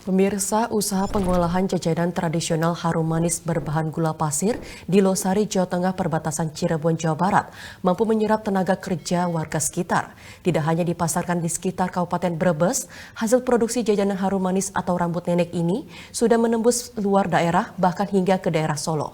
Pemirsa, usaha pengolahan jajanan tradisional harum manis berbahan gula pasir di Losari, Jawa Tengah, perbatasan Cirebon, Jawa Barat, mampu menyerap tenaga kerja warga sekitar. Tidak hanya dipasarkan di sekitar Kabupaten Brebes, hasil produksi jajanan harum manis atau rambut nenek ini sudah menembus luar daerah, bahkan hingga ke daerah Solo.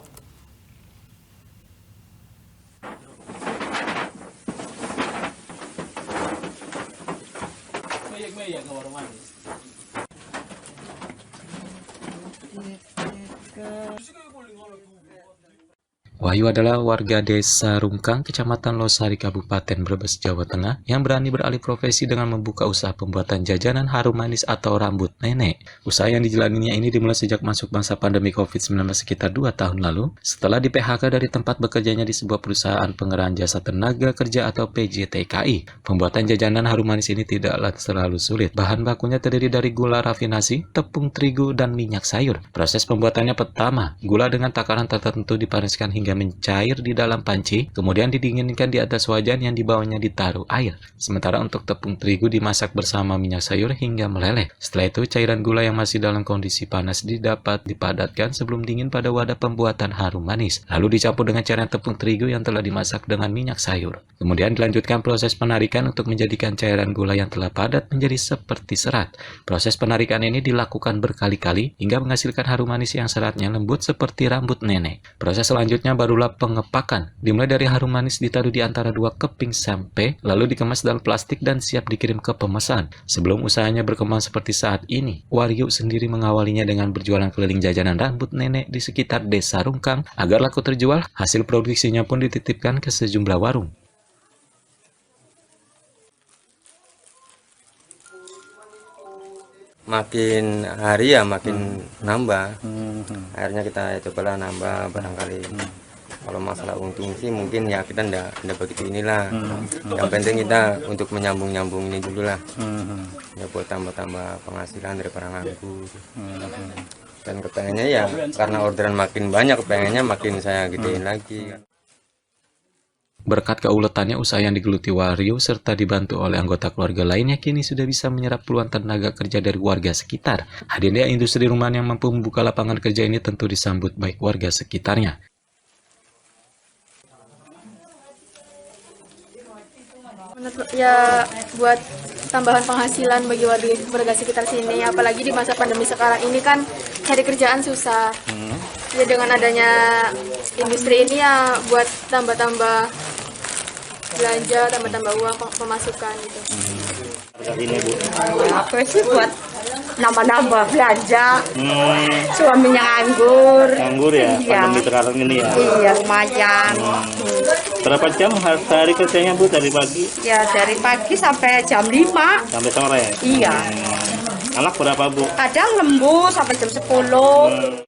Wahyu adalah warga desa Rungkang, Kecamatan Losari, Kabupaten Brebes, Jawa Tengah, yang berani beralih profesi dengan membuka usaha pembuatan jajanan harum manis atau rambut nenek. Usaha yang dijalaninya ini dimulai sejak masuk masa pandemi COVID-19 sekitar 2 tahun lalu, setelah di PHK dari tempat bekerjanya di sebuah perusahaan pengerahan jasa tenaga kerja atau PJTKI. Pembuatan jajanan harum manis ini tidaklah terlalu sulit. Bahan bakunya terdiri dari gula rafinasi, tepung terigu, dan minyak sayur. Proses pembuatannya pertama, gula dengan takaran tertentu dipanaskan hingga mencair di dalam panci, kemudian didinginkan di atas wajan yang di bawahnya ditaruh air. Sementara untuk tepung terigu dimasak bersama minyak sayur hingga meleleh. Setelah itu, cairan gula yang masih dalam kondisi panas dapat dipadatkan sebelum dingin pada wadah pembuatan harum manis. Lalu dicampur dengan cairan tepung terigu yang telah dimasak dengan minyak sayur. Kemudian dilanjutkan proses penarikan untuk menjadikan cairan gula yang telah padat menjadi seperti serat. Proses penarikan ini dilakukan berkali-kali hingga menghasilkan harum manis yang seratnya lembut seperti rambut nenek. Proses selanjutnya barulah pengepakan. Dimulai dari harum manis ditaruh di antara 2 keping sampai, lalu dikemas dalam plastik dan siap dikirim ke pemesan. Sebelum usahanya berkembang seperti saat ini, Waryu sendiri mengawalinya dengan berjualan keliling jajanan rambut nenek di sekitar desa Rungkang. Agar laku terjual, hasil produksinya pun dititipkan ke sejumlah warung. Makin hari ya makin nambah. Akhirnya kita cobalah nambah barangkali. Kalau masalah untung sih mungkin ya kita ndak begitu inilah. Yang penting kita untuk menyambung ini dulu lah. Ya buat tambah-tambah penghasilan daripada nganggur. Dan kepengennya ya karena orderan makin banyak, kepengennya makin saya gedein lagi. Berkat keuletannya, usaha yang digeluti Waryu serta dibantu oleh anggota keluarga lainnya kini sudah bisa menyerap puluhan tenaga kerja dari warga sekitar. Hadirnya industri rumahan yang mampu membuka lapangan kerja ini tentu disambut baik warga sekitarnya. Ya buat tambahan penghasilan bagi warga sekitar sini, apalagi di masa pandemi sekarang ini kan cari kerjaan susah. Ya dengan adanya industri ini ya buat tambah-tambah belanja, tambah-tambah uang pemasukan gitu. Ini Bu, Apa sih buat nambah-nambah belanja, suaminya nganggur. nganggur ya, Iya. pandemi sekarang ini ya. Iya lumayan. Berapa jam sehari kerjanya Bu, dari pagi Ya dari pagi sampai jam 5. sampai sore? Iya. Anak berapa Bu? Kadang lembur sampai jam 10.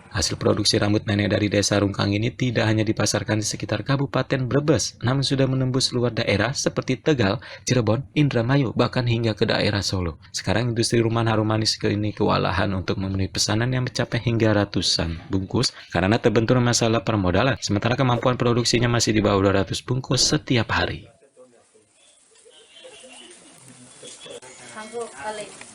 Hasil produksi rambut nenek dari desa Rungkang ini tidak hanya dipasarkan di sekitar Kabupaten Brebes, namun sudah menembus luar daerah seperti Tegal, Cirebon, Indramayu, bahkan hingga ke daerah Solo. Sekarang industri rumahan harum manis ini kewalahan untuk memenuhi pesanan yang mencapai hingga ratusan bungkus karena terbentur masalah permodalan, sementara kemampuan produksinya masih di bawah 200 bungkus setiap hari. Kali.